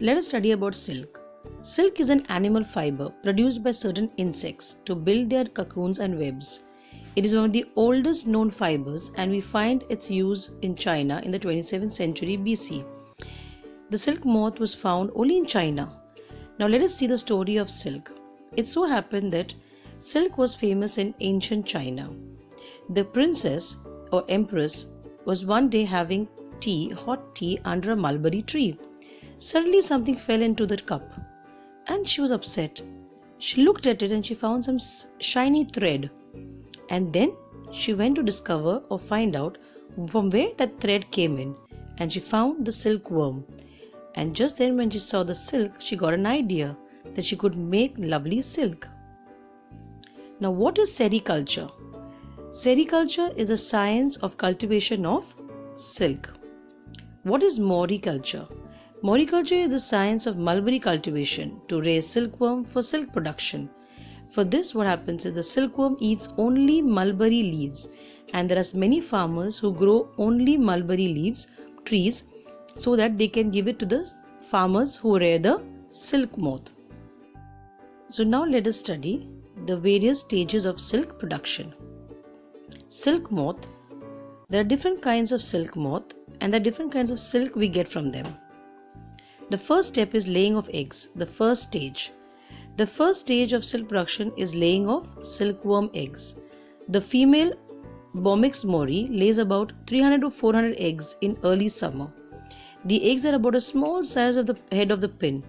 Let us study about silk. Silk is an animal fiber produced by certain insects to build their cocoons and webs. It is one of the oldest known fibers, and we find its use in China in the 27th century BC. The silk moth was found only in China. Now let us see the story of silk. It so happened that silk was famous in ancient China. The princess or empress was one day having hot tea under a mulberry tree. Suddenly something fell into the cup and she was upset. She looked at it and she found some shiny thread. And then she went to discover or find out from where that thread came in, and she found the silkworm. And just then when she saw the silk, she got an idea that she could make lovely silk. Now what is sericulture? Sericulture is the science of cultivation of silk. What is moriculture? Moriculture is the science of mulberry cultivation to raise silkworm for silk production. For this, what happens is the silkworm eats only mulberry leaves, and there are many farmers who grow only mulberry leaves, trees, so that they can give it to the farmers who rear the silk moth. So now let us study the various stages of silk production. Silk moth. There are different kinds of silk moth, and there are different kinds of silk we get from them. The first step is laying of eggs, the first stage. The first stage of silk production is laying of silkworm eggs. The female Bombyx mori lays about 300 to 400 eggs in early summer. The eggs are about a small size of the head of the pin.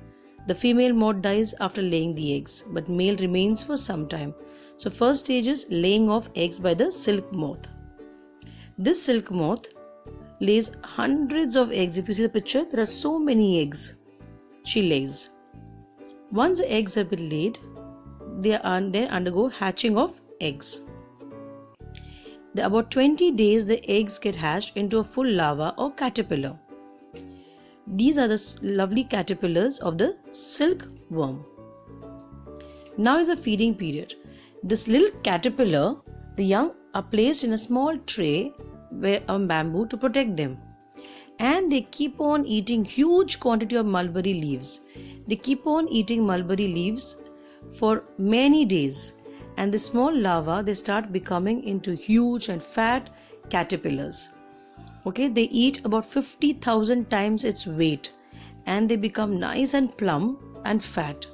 The female moth dies after laying the eggs, but male remains for some time. So first stage is laying of eggs by the silk moth. This silk moth lays hundreds of eggs. If you see the picture, there are so many eggs she lays. Once the eggs have been laid, they undergo hatching of eggs. About 20 days, the eggs get hatched into a full larva or caterpillar. These are the lovely caterpillars of the silkworm. Now is the feeding period. This little caterpillar, the young are placed in a small tray on bamboo to protect them, and they keep on eating huge quantity of mulberry leaves. They keep on eating mulberry leaves for many days, and the small larvae, they start becoming into huge and fat caterpillars. Okay, they eat about 50,000 times its weight, and they become nice and plump and fat,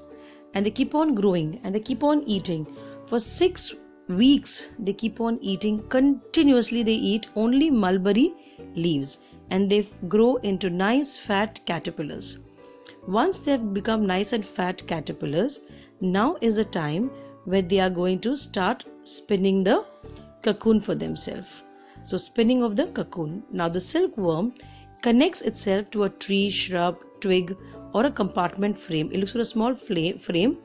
and they keep on growing and they keep on eating for 6 weeks. They keep on eating continuously. They eat only mulberry leaves, and they grow into nice fat caterpillars. Once they have become nice and fat caterpillars, now is the time where they are going to start spinning the cocoon for themselves. So spinning of the cocoon. Now the silkworm connects itself to a tree, shrub, twig, or a compartment frame. It looks like a small frame,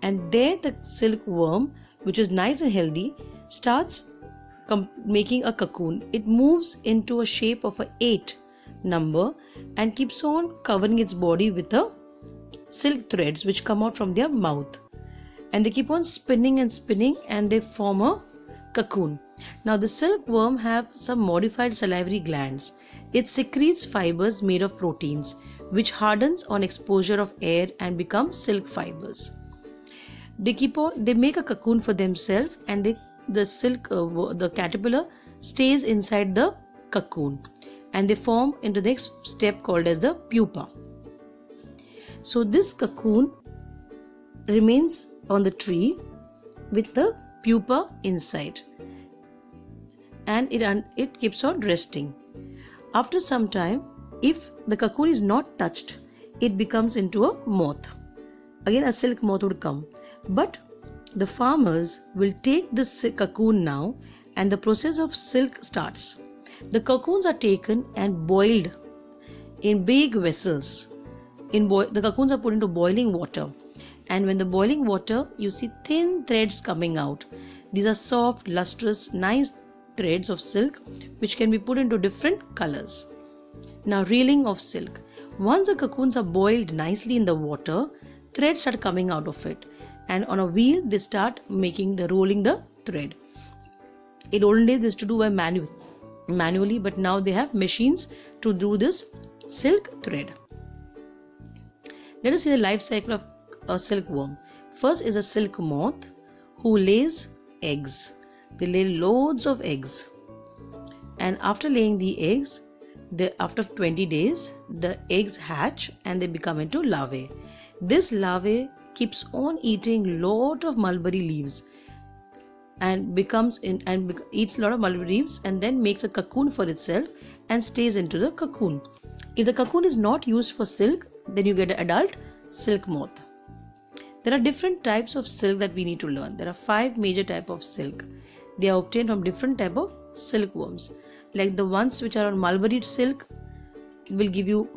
and there the silkworm, which is nice and healthy, starts making a cocoon. It moves into a shape of an 8 number and keeps on covering its body with the silk threads which come out from their mouth, and they keep on spinning and spinning, and they form a cocoon. Now the silkworm have some modified salivary glands. It secretes fibers made of proteins which hardens on exposure of air and become silk fibers. They make a cocoon for themselves, and the caterpillar stays inside the cocoon, and they form into the next step called as the pupa. So this cocoon remains on the tree with the pupa inside, and it keeps on resting. After some time, if the cocoon is not touched, it becomes into a moth. Again a silk moth would come. But the farmers will take this cocoon now, and the process of silk starts. The cocoons are taken and boiled in big vessels. The cocoons are put into boiling water, and when the boiling water, you see thin threads coming out. These are soft, lustrous, nice threads of silk which can be put into different colors. Now reeling of silk. Once the cocoons are boiled nicely in the water, threads start coming out of it, and on a wheel they start rolling the thread. In olden days they used to do by manually, but now they have machines to do this silk thread. Let us see the life cycle of a silkworm. First is a silk moth who lays eggs. They lay loads of eggs. And after laying the eggs, after 20 days, the eggs hatch and they become into larvae. This larvae keeps on eating lot of mulberry leaves and eats a lot of mulberry leaves and then makes a cocoon for itself and stays into the cocoon. If the cocoon is not used for silk, then you get an adult silk moth. There are different types of silk that we need to learn. There are 5 major types of silk. They are obtained from different type of silkworms. Like the ones which are on mulberry silk will give you,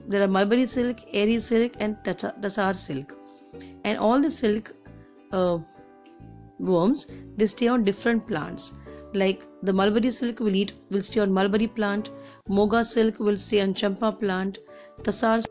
there are mulberry silk, airy silk and tassar silk. And all the silk worms, they stay on different plants. Like the mulberry silk will stay on mulberry plant, moga silk will stay on champa plant, tassar